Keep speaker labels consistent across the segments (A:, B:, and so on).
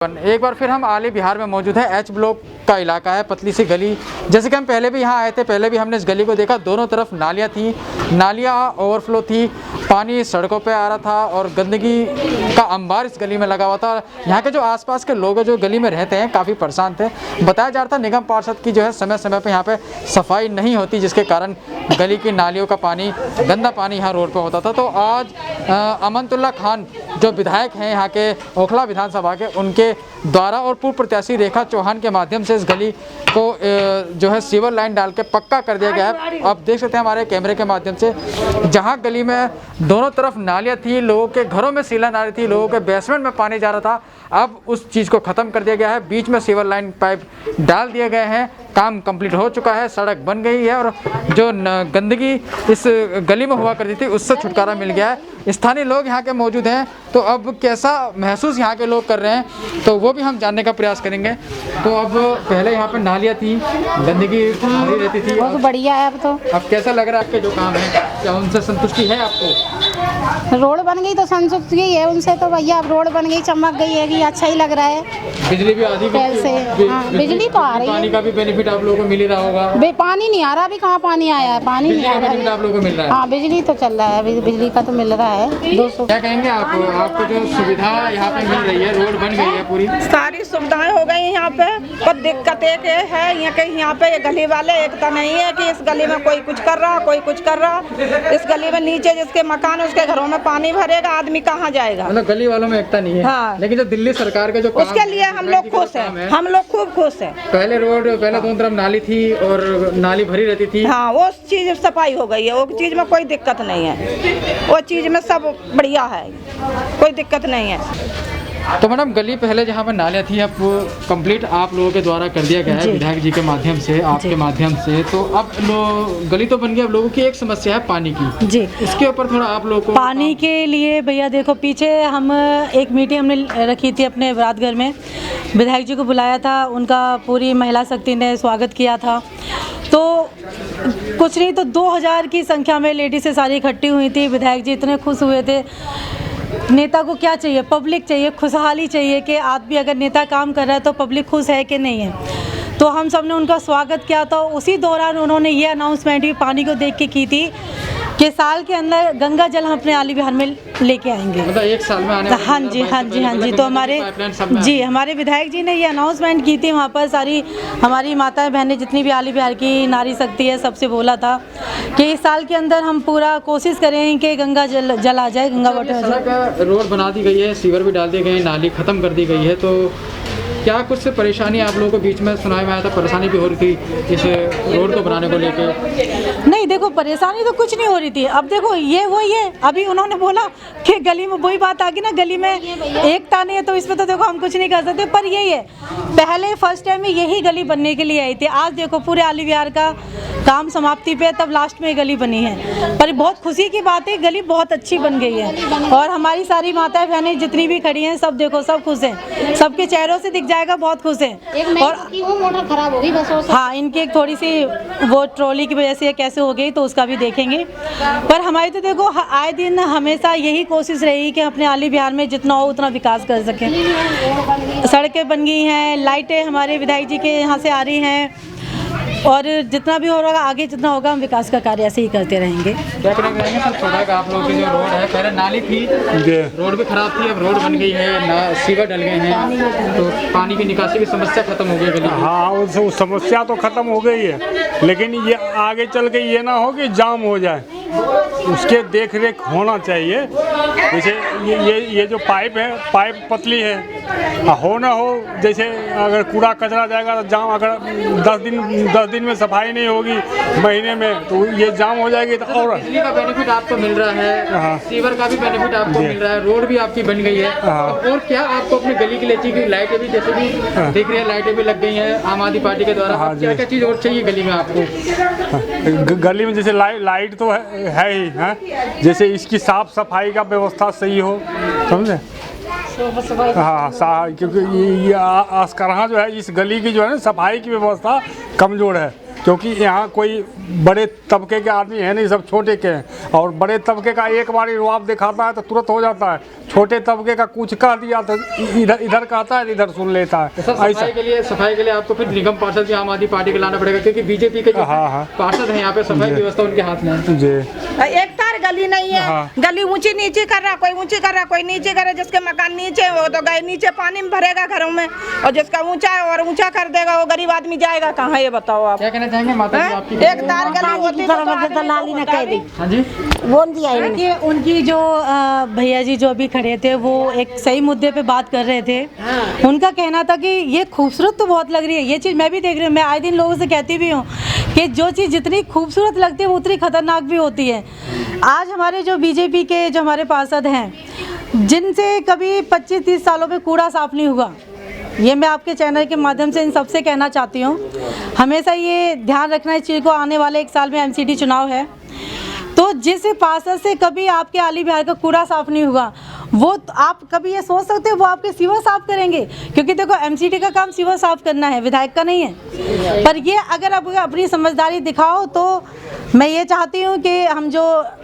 A: एक बार फिर हम आली बिहार में मौजूद है। एच ब्लॉक का इलाका है, पतली सी गली। जैसे कि हम पहले भी यहाँ आए थे, पहले भी हमने इस गली को देखा। दोनों तरफ नालियाँ थी, नालियाँ ओवरफ्लो थी, पानी सड़कों पे आ रहा था और गंदगी का अंबार इस गली में लगा हुआ था। यहाँ के जो आसपास के लोग जो गली में रहते हैं काफ़ी परेशान थे। बताया जा रहा था निगम पार्षद की जो है समय समय पर यहाँ पे सफाई नहीं होती, जिसके कारण गली की नालियों का पानी, गंदा पानी यहाँ रोड पर होता था। तो आज अमनतुल्ला खान जो विधायक हैं यहाँ के ओखला विधानसभा के, उनके द्वारा और पूर्व प्रत्याशी रेखा चौहान के माध्यम से इस गली को जो है सीवर लाइन डाल के पक्का कर दिया गया है। आप देख सकते हैं हमारे कैमरे के माध्यम से, जहाँ गली में दोनों तरफ नालियाँ थी, लोगों के घरों में सीलन आ रही थी, लोगों के बेसमेंट में पानी जा रहा था, अब उस चीज़ को ख़त्म कर दिया गया है। बीच में सीवर लाइन पाइप डाल दिए गए हैं, काम कंप्लीट हो चुका है, सड़क बन गई है और जो गंदगी इस गली में हुआ करती थी उससे छुटकारा मिल गया है। स्थानीय लोग यहाँ के मौजूद हैं, तो अब कैसा महसूस यहाँ के लोग कर रहे हैं तो वो भी हम जानने का प्रयास करेंगे। तो अब पहले यहाँ पर नालियाँ थी, गंदगी भरी रहती थी,
B: बहुत बढ़िया है अब
A: कैसा लग रहा है आपके जो काम है, क्या उनसे संतुष्टि है आपको?
B: रोड बन गई तो संतुष्टि है उनसे, तो भैया अब रोड बन गई, चमक गई है कि अच्छा ही लग रहा है।
A: बिजली भी आधी
B: से हाँ, बिजली तो आ रही है,
A: पानी का भी बेनिफिट आप लोगों को मिल ही रहा होगा।
B: पानी नहीं आ रहा, अभी कहाँ पानी आया है, पानी नहीं आ रहा है,
A: आप लोगों को मिल रहा है।
B: हाँ बिजली तो चल रहा है, बिजली का तो मिल रहा है 200।
A: क्या कहेंगे आपको जो सुविधा यहाँ पे मिल रही है, रोड बन गई है, पूरी
C: सारी सुविधाएं हो गई यहाँ पे, पर दिक्कत एक है यहाँ पे गली वाले एकता नहीं है कि इस गली में कोई कुछ कर रहा, कोई कुछ कर रहा। इस गली में नीचे जिसके मकान उसके घरों में पानी भरेगा, आदमी कहाँ जाएगा?
A: मतलब गली वालों में एकता नहीं है।
C: हाँ।
A: लेकिन जो दिल्ली सरकार के जो
C: उसके लिए हम लोग खुश हैं, हम लोग खूब खुश हैं।
A: पहले दोनों तरफ नाली थी और नाली भरी रहती थी।
C: हाँ, वो चीज सफाई हो गई है, वो चीज में कोई दिक्कत नहीं है, वो चीज में सब बढ़िया है, कोई दिक्कत नहीं है।
A: तो मैडम गली पहले जहाँ पर नालियाँ थी अब वो कंप्लीट आप लोगों के द्वारा कर दिया गया है, विधायक जी के माध्यम से, आपके माध्यम से। तो अब गली तो बन गई, अब लोगों की एक समस्या है पानी की
D: जी,
A: इसके ऊपर थोड़ा आप लोगों को
D: पानी के लिए भैया देखो, पीछे हम एक मीटिंग हमने रखी थी अपने रातघर में, विधायक जी को बुलाया था, उनका पूरी महिला शक्ति ने स्वागत किया था। तो कुछ नहीं तो 2000 की संख्या में लेडीज़ें सारी इकट्ठी हुई थी। विधायक जी इतने खुश हुए थे। नेता को क्या चाहिए? पब्लिक चाहिए, खुशहाली चाहिए कि आदमी अगर नेता काम कर रहा है तो पब्लिक खुश है कि नहीं है। तो हम सब ने उनका स्वागत किया था। उसी दौरान उन्होंने ये अनाउंसमेंट भी पानी को देख के की थी कि साल के अंदर गंगा जल हम अपने आली बिहार में लेके आएंगे,
A: मतलब एक साल में आने।
D: हाँ जी, हाँ जी, हाँ जी। तो हमारे विधायक जी ने ये अनाउंसमेंट की थी, वहाँ पर सारी हमारी माताएं बहनें जितनी भी आली बिहार की नारी शक्ति है, सबसे बोला था कि इस साल के अंदर हम पूरा कोशिश करें कि गंगा जल आ जाए, गंगा वाटर।
A: रोड बना दी गई है, सीवर भी डाल दिए गए, नाली खत्म कर दी गई है, तो क्या कुछ परेशानी आप लोगों को बीच में सुनाई में आया था? परेशानी भी हो रही थी इस रोड को बनाने को लेकर?
D: नहीं देखो, परेशानी तो कुछ नहीं हो रही थी। अब देखो ये वही है, अभी उन्होंने बोला कि गली में वही बात आ गई ना, गली में एकता नहीं है, तो इसमें तो देखो हम कुछ नहीं कर सकते। पर यही है, पहले फर्स्ट टाइम में यही गली बनने के लिए आई थी। आज देखो पूरे आली बिहार का काम समाप्ति पे, तब लास्ट में गली बनी है। पर बहुत खुशी की बात है, गली बहुत अच्छी बन गई है और हमारी सारी माताएं बहनें जितनी भी खड़ी हैं सब देखो, सब खुश हैं, सबके चेहरों से दिख जाएगा, बहुत खुश हैं। और
B: वो मोटर खराब हो गई बस,
D: हाँ, इनकी एक थोड़ी सी वो ट्रॉली की वजह से कैसे हो गई तो उसका भी देखेंगे। पर हमारी तो देखो आए दिन हमेशा यही कोशिश रही कि अपने आली बिहार में जितना हो उतना विकास कर सकें। सड़कें बन गई हैं, लाइटें हमारे विधायक जी के यहाँ से आ रही हैं और जितना भी होगा आगे जितना होगा हम विकास का कार्य ऐसे ही करते रहेंगे।
A: क्या करेंगे सर? थोड़ा आप लोगों की जो रोड है, पहले नाली थी, रोड भी खराब थी, अब रोड बन गई है, सीवर डल गए हैं, तो पानी की निकासी की समस्या खत्म हो गई गली की।
E: हाँ, उस समस्या तो खत्म हो गई है, लेकिन ये आगे चल के ये ना हो कि जाम हो जाए, उसके देख रेख होना चाहिए। जैसे ये जो पाइप है, पाइप पतली है, हो ना हो, जैसे अगर कूड़ा कचरा जाएगा तो जाम, अगर 10 दिन में सफाई नहीं होगी महीने में तो ये जाम हो जाएगी। तो और
A: बिजली का बेनिफिट आपको मिल रहा है, सीवर का भी बेनिफिट आपको मिल रहा है, रोड भी आपकी बन गई है, और क्या आपको अपने गली की लेची की लाइटें भी जैसे भी दिख रही है, लाइटें भी लग गई हैं आम आदमी पार्टी के द्वारा, क्या क्या चीज़ और चाहिए गली में आपको?
E: गली में जैसे लाइट तो है ही, है जैसे इसकी साफ सफाई का व्यवस्था सही हो, समझे? हाँ, क्योंकि ये आसकरहा जो है, इस गली की जो है ना सफाई की व्यवस्था कमज़ोर है। क्योंकि यहाँ कोई बड़े तबके के आदमी है नहीं, सब छोटे के हैं। और बड़े तबके का एक बार रुआब दिखाता है तो तुरंत हो जाता है, छोटे तबके का कुछ कह दिया तो इधर कहता है, इधर सुन लेता है।
A: सफाई के लिए आपको फिर निगम पार्षद भी आम आदमी पार्टी के लाना पड़ेगा, क्योंकि बीजेपी के जो पार्षद हैं यहाँ पे सफाई व्यवस्था उनके हाथ में है।
E: जी,
C: एक तार गली नहीं है। गली ऊंची नीचे कर रहा, कोई ऊंची कर रहा, कोई नीचे करे। जिसके मकान नीचे हो तो गए नीचे पानी में भरेगा घरों में, और जिसका ऊंचा है और ऊंचा कर देगा, वो गरीब आदमी जाएगा कहाँ, ये बताओ आप।
A: क्या कहना चाहेंगे माता जी आपकी?
C: एक तार गली होती तो
B: नाली न कह दी,
A: हाँ जी,
B: बोल दिया इन्होंने।
D: देखिए उनकी जो भैया जी जो अभी खड़े थे वो एक सही मुद्दे पे बात कर रहे थे। उनका कहना था कि ये खूबसूरत तो बहुत लग रही है, ये चीज़ मैं भी देख रही हूँ, मैं आए दिन लोगों से कहती भी हूँ कि जो चीज़ जितनी खूबसूरत लगती है वो उतनी खतरनाक भी होती है। आज हमारे जो बीजेपी के जो हमारे पार्षद हैं, जिनसे कभी 25-30 सालों में कूड़ा साफ नहीं हुआ, ये मैं आपके चैनल के माध्यम से इन सबसे कहना चाहती हूँ। हमेशा ये ध्यान रखना इस चीज़ को, आने वाले 1 साल में एमसीडी चुनाव है, तो जिस पार्षद से कभी आपके आली बिहार का कूड़ा साफ नहीं हुआ, वो आप कभी ये सोच सकते हो वो आपके सीवर साफ करेंगे? क्योंकि देखो एमसीडी का काम सीवर साफ करना है, विधायक का नहीं है। पर ये अगर आप अपनी समझदारी दिखाओ तो मैं ये चाहती हूँ कि हम जो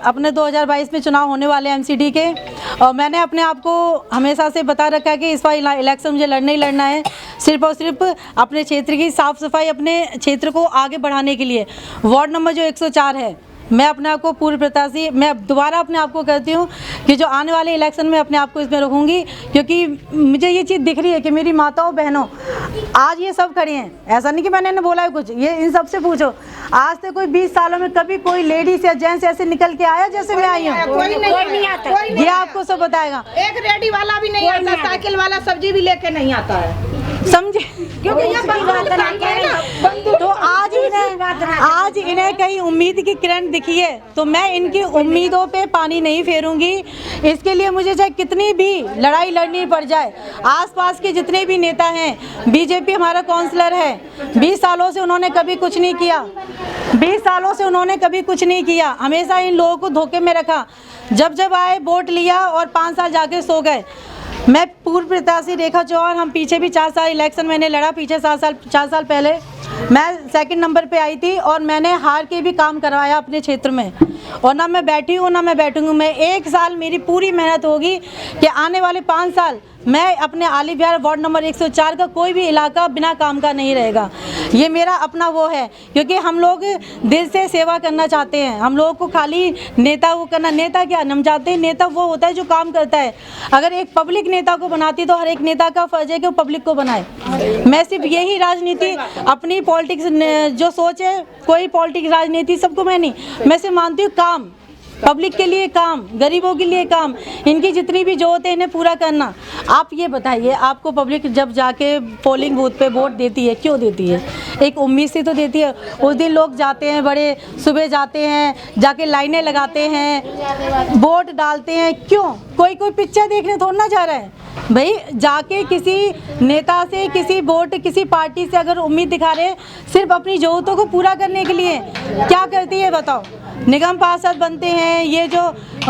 D: अपने 2022 में चुनाव होने वाले एमसीडी के, और मैंने अपने आप को हमेशा से बता रखा है कि इस बार इलेक्शन मुझे लड़ना ही लड़ना है, सिर्फ और सिर्फ अपने क्षेत्र की साफ़ सफाई, अपने क्षेत्र को आगे बढ़ाने के लिए। वार्ड नंबर जो 104 है, मैं अपने आप को पूर्व प्रत्याशी, मैं दोबारा अपने आप को कहती हूँ कि जो आने वाले इलेक्शन में अपने आप को इसमें रखूँगी, क्योंकि मुझे ये चीज़ दिख रही है कि मेरी माताओं बहनों आज ये सब खड़ी हैं। ऐसा नहीं कि मैंने इन्हें बोला है कुछ, ये इन सब से पूछो, आज से कोई 20 सालों में कभी कोई लेडीज या जेंट्स ऐसे निकल के आया जैसे मैं आई हूँ?
C: कोई नहीं आता,
D: ये आपको सब बताएगा।
C: एक रेडी वाला भी नहीं आता, साइकिल वाला सब्जी भी लेके नहीं आता है,
D: समझे?
C: क्योंकि ये
D: तो आज इन्हें कहीं उम्मीद की किरण दिखी है, तो मैं इनकी उम्मीदों पे पानी नहीं फेरूंगी। इसके लिए मुझे चाहे कितनी भी लड़ाई लड़नी पड़ जाए, आसपास के जितने भी नेता हैं, बीजेपी हमारा काउंसलर है, 20 सालों से उन्होंने कभी कुछ नहीं किया, 20 सालों से उन्होंने कभी कुछ नहीं किया, हमेशा इन लोगों को धोखे में रखा। जब आए वोट लिया और 5 साल जाके सो गए। मैं पूर्व प्रत्याशी रेखा चौहान, हम पीछे भी 4 साल इलेक्शन मैंने लड़ा, पीछे 4 साल पहले मैं सेकंड नंबर पे आई थी, और मैंने हार के भी काम करवाया अपने क्षेत्र में, और ना मैं बैठी हूँ ना मैं बैठूंगी। मैं 1 साल मेरी पूरी मेहनत होगी कि आने वाले 5 साल मैं अपने आली बिहार वार्ड नंबर 104 का कोई भी इलाका बिना काम का नहीं रहेगा। ये मेरा अपना वो है, क्योंकि हम लोग दिल से सेवा करना चाहते हैं। हम लोगों को खाली नेता वो करना, नेता क्या, हम चाहते हैं नेता वो होता है जो काम करता है। अगर एक पब्लिक नेता को बनाती तो हर एक नेता का फर्ज है कि वो पब्लिक को बनाए। मैं सिर्फ यही राजनीति, अपनी पॉलिटिक्स जो सोच है, कोई पॉलिटिक्स राजनीति सबको मैं नहीं, मैं सिर्फ मानती हूँ काम, पब्लिक के लिए काम, गरीबों के लिए काम, इनकी जितनी भी जरूरत है इन्हें पूरा करना। आप ये बताइए, आपको पब्लिक जब जाके पोलिंग बूथ पे वोट देती है, क्यों देती है? एक उम्मीद से तो देती है। उस दिन लोग जाते हैं, बड़े सुबह जाते हैं, जाके लाइनें लगाते हैं, वोट डालते हैं, क्यों? कोई पिक्चर देखने थोड़ा ना जा रहा है भाई। जाके किसी नेता से, किसी वोट, किसी पार्टी से अगर उम्मीद दिखा रहे हैं सिर्फ अपनी जरूरतों को पूरा करने के लिए, क्या करती है बताओ? निगम पार्षद बनते हैं ये जो,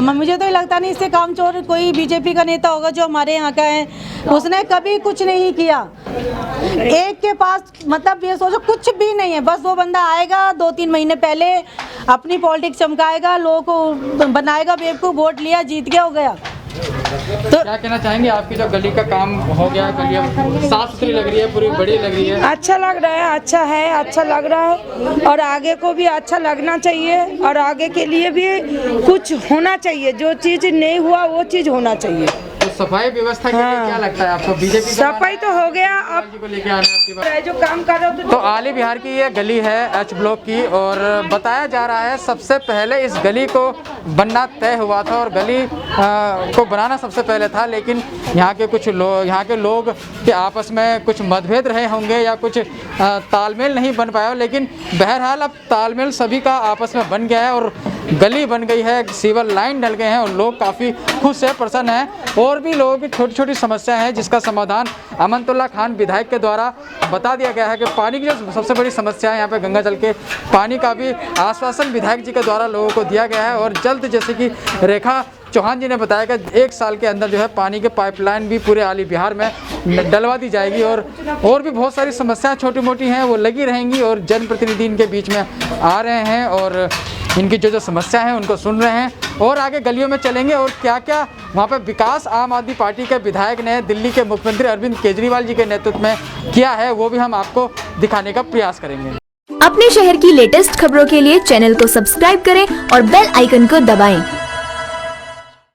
D: मुझे तो लगता नहीं इससे कामचोर कोई बीजेपी का नेता होगा जो हमारे यहाँ का है। उसने कभी कुछ नहीं किया। एक के पास मतलब ये सोचो कुछ भी नहीं है, बस वो बंदा आएगा 2-3 महीने पहले अपनी पॉलिटिक्स चमकाएगा, लोगों को बनाएगा बेवकूफ़, वोट लिया, जीत गया, हो गया।
A: तो क्या कहना चाहेंगे, आपकी जो गली का काम हो गया, गली साफ सुथरी लग रही है, पूरी बड़ी लग रही है?
F: अच्छा लग रहा है, अच्छा है, अच्छा लग रहा है, और आगे को भी अच्छा लगना चाहिए, और आगे के लिए भी कुछ होना चाहिए। जो चीज़ नहीं हुआ वो चीज़ होना चाहिए।
A: तो सफाई व्यवस्था के लिए क्या लगता है आपको? बीजेपी
F: सफाई तो हो गया, अब
A: को लेके आना आपकी बात।
F: जो काम कर रहे हो
A: तो आली बिहार की ये गली है एच ब्लॉक की, और बताया जा रहा है सबसे पहले इस गली को बनना तय हुआ था, और गली को बनाना सबसे पहले था, लेकिन यहाँ के लोग के आपस में कुछ मतभेद रहे होंगे या कुछ तालमेल नहीं बन पाया, लेकिन बहरहाल अब तालमेल सभी का आपस में बन गया है और गली बन गई है, सीवर लाइन डल गए हैं, और लोग काफ़ी खुश है, प्रसन्न हैं। और भी लोगों की छोटी छोटी समस्याएं हैं जिसका समाधान अमनतुल्लाह खान विधायक के द्वारा बता दिया गया है कि पानी की जो सबसे बड़ी समस्या है यहाँ पे गंगा जल के पानी का भी आश्वासन विधायक जी के द्वारा लोगों को दिया गया है, और जल्द जैसे कि रेखा चौहान जी ने बताया कि 1 साल के अंदर जो है पानी के पाइपलाइन भी पूरे आली बिहार में डलवा दी जाएगी और भी बहुत सारी समस्याएं छोटी मोटी हैं वो लगी रहेंगी और जनप्रतिनिधि इनके बीच में आ रहे हैं और इनकी जो समस्या है उनको सुन रहे हैं और आगे गलियों में चलेंगे और क्या क्या वहाँ पे विकास आम आदमी पार्टी के विधायक ने दिल्ली के मुख्यमंत्री अरविंद केजरीवाल जी के नेतृत्व में किया है वो भी हम आपको दिखाने का प्रयास करेंगे।
G: अपने शहर की लेटेस्ट खबरों के लिए चैनल को सब्सक्राइब करें और बेल आइकन को दबाएं।